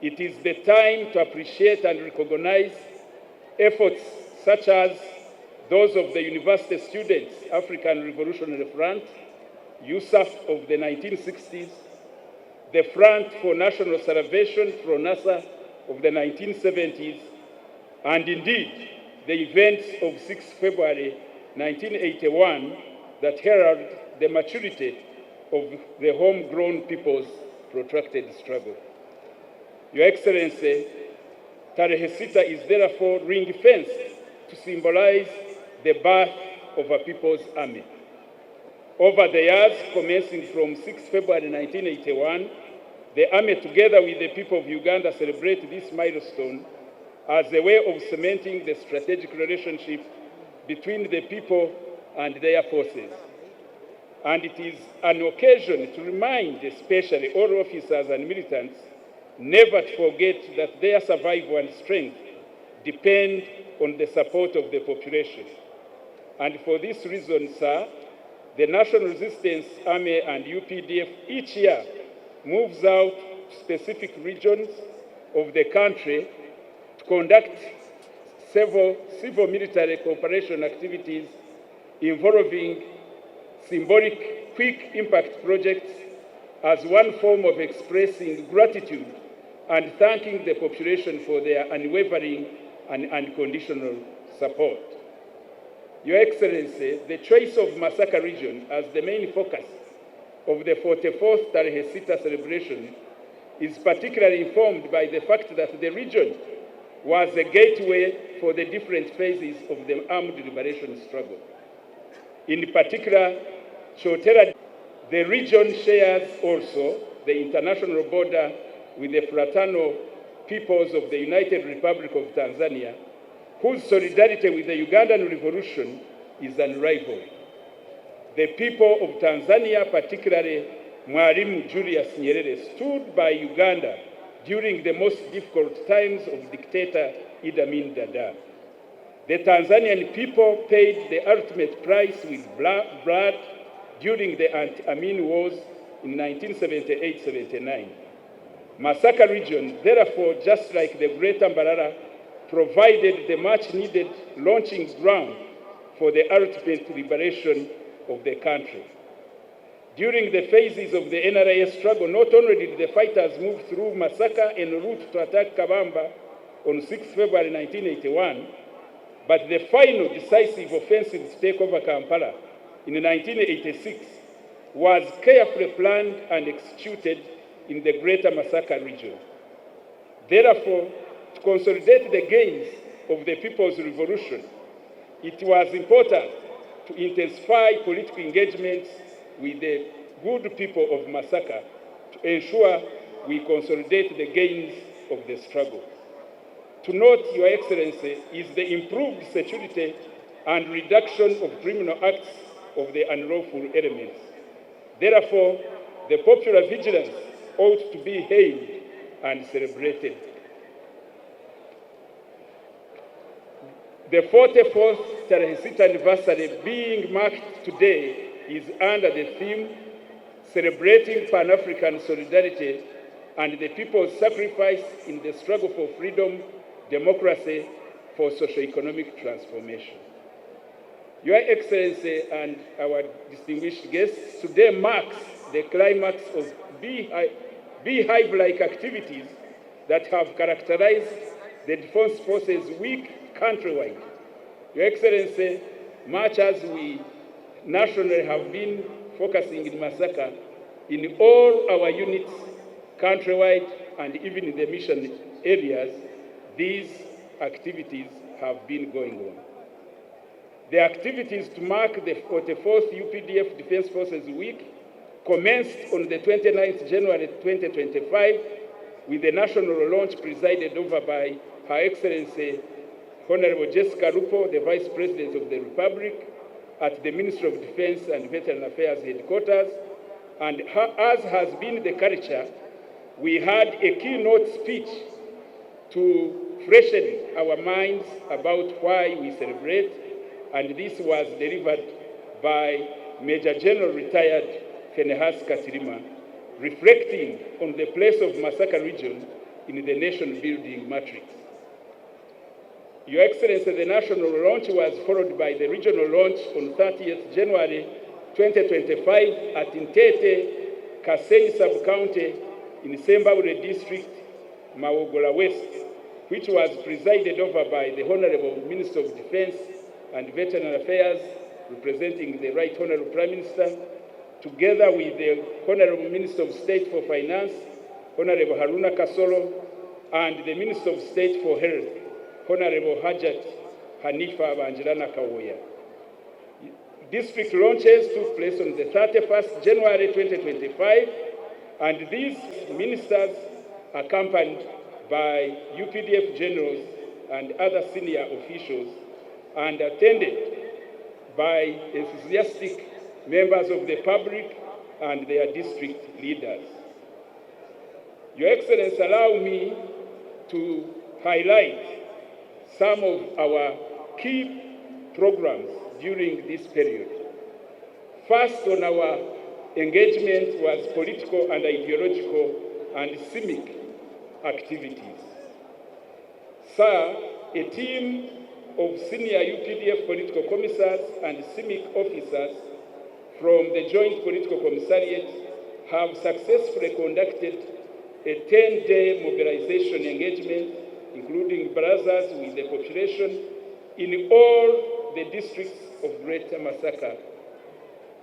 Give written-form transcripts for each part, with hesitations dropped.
It is the time to appreciate and recognize efforts such as those of the University Students African Revolutionary Front, USAF of the 1960s, the Front for National Salvation, FRONASA, of the 1970s, and indeed the events of 6 February 1981 that herald the maturity of the homegrown people's protracted struggle. Your Excellency, Tarehe Sita is therefore ring-fenced to symbolize the birth of a people's army. Over the years, commencing from 6 February 1981, the Army, together with the people of Uganda, celebrate this milestone as a way of cementing the strategic relationship between the people and their forces. And it is an occasion to remind especially all officers and militants never to forget that their survival and strength depend on the support of the population. And for this reason, sir, the National Resistance Army and UPDF each year moves out to specific regions of the country to conduct several civil-military cooperation activities involving symbolic quick impact projects as one form of expressing gratitude and thanking the population for their unwavering and unconditional support. Your Excellency, the choice of Masaka region as the main focus of the 44th Tarehe Sita celebration is particularly informed by the fact that the region was a gateway for the different phases of the armed liberation struggle. In particular, Chotera, the region shares also the international border with the fraternal peoples of the United Republic of Tanzania, whose solidarity with the Ugandan revolution is unrivaled. The people of Tanzania, particularly Mwalimu Julius Nyerere, stood by Uganda during the most difficult times of dictator Idi Amin Dada. The Tanzanian people paid the ultimate price with blood during the anti-Amin wars in 1978-79. Masaka region, therefore, just like the Greater Mbarara, provided the much-needed launching ground for the ultimate liberation of the country. During the phases of the NRA struggle, not only did the fighters move through Masaka en route to attack Kabamba on 6 February 1981, but the final decisive offensive to take over Kampala in 1986 was carefully planned and executed in the Greater Masaka region. Therefore, to consolidate the gains of the People's Revolution, it was important to intensify political engagements with the good people of Masaka to ensure we consolidate the gains of the struggle. To note, Your Excellency, is the improved security and reduction of criminal acts of the unlawful elements. Therefore, the popular vigilance ought to be hailed and celebrated. The 44th Tarehe Sita anniversary being marked today is under the theme Celebrating Pan-African Solidarity and the People's Sacrifice in the Struggle for Freedom, Democracy, for Socio-Economic Transformation. Your Excellency and our distinguished guests, today marks the climax of beehive-like activities that have characterized the Defense Forces Week countrywide. Your Excellency, much as we nationally have been focusing in Masaka, in all our units countrywide and even in the mission areas, these activities have been going on. The activities to mark the 44th UPDF Defense Forces Week commenced on the 29th January 2025 with the national launch presided over by Her Excellency Honorable Jessica Rupo, the Vice President of the Republic, at the Ministry of Defense and Veteran Affairs Headquarters. And as has been the culture, we had a keynote speech to freshen our minds about why we celebrate, and this was delivered by Major-General retired Fenehas Katirima, reflecting on the place of Masaka region in the nation-building matrix. Your Excellency, the national launch was followed by the regional launch on 30th January 2025 at Ntete, Kasenyi Sub-County in Sembabule District, Mawogola West, which was presided over by the Honorable Minister of Defense and Veteran Affairs, representing the Right Honorable Prime Minister, together with the Honorable Minister of State for Finance, Honorable Haruna Kasolo, and the Minister of State for Health, Honorable Hajat Hanifa Banjirana Kawoya. District launches took place on the 31st January 2025, and these ministers, accompanied by UPDF generals and other senior officials, and attended by enthusiastic members of the public and their district leaders. Your Excellency, allow me to highlight some of our key programs during this period. First on our engagement was political and ideological and civic activities. Sir, a team of senior UPDF political commissars and civic officers from the Joint Political Commissariat have successfully conducted a 10-day mobilization engagement, including barazas with the population in all the districts of Greater Masaka.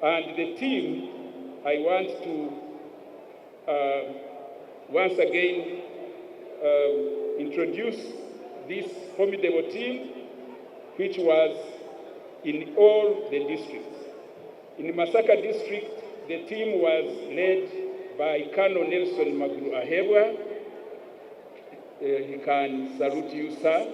And the team, I want to once again introduce this formidable team, which was in all the districts. In Masaka district, the team was led by Colonel Nelson Maguru Ahebwa. He can salute you, sir.